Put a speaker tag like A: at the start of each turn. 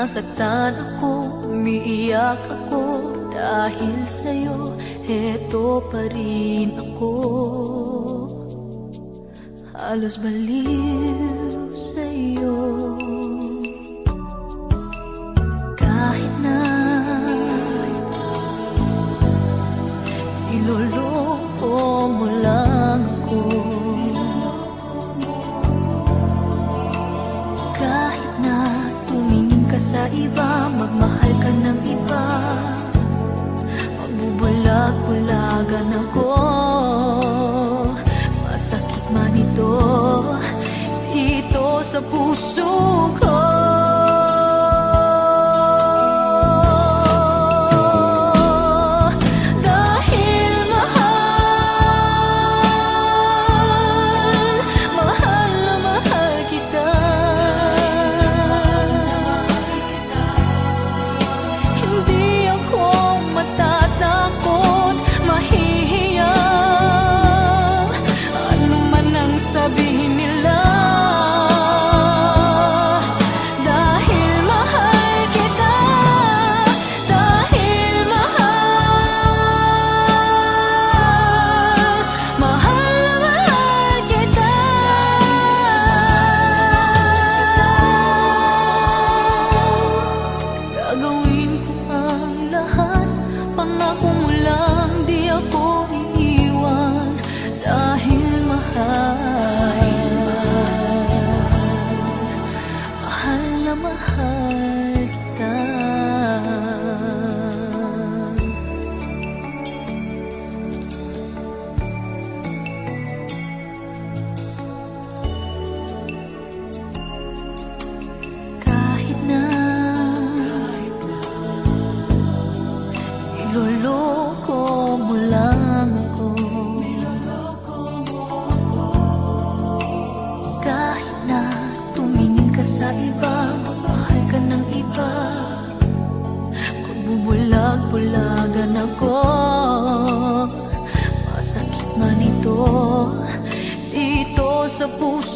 A: Nasaktan ako, umiiyak ako dahil sa'yo, heto pa rin ako. Halos baliw sa'yo. Kahit na niloloko mo lang ako, kahit na tumingin ka sa iba, magmahal ka ng iba, magbubulag-bulagan ako. Masakit man ito, dito sa puso ko. Sabihin nila, dahil mahal kita, dahil mahal kita. Gagawin ko ang lahat, pangako mo lang di ako iiwan, dahil mahal kita. Kahit na iloloko mo lang ako, kahit na tumingin ka sa iba, mahal ka ng iba, magbubulag-bulagan ako. Masakit man ito, dito sa puso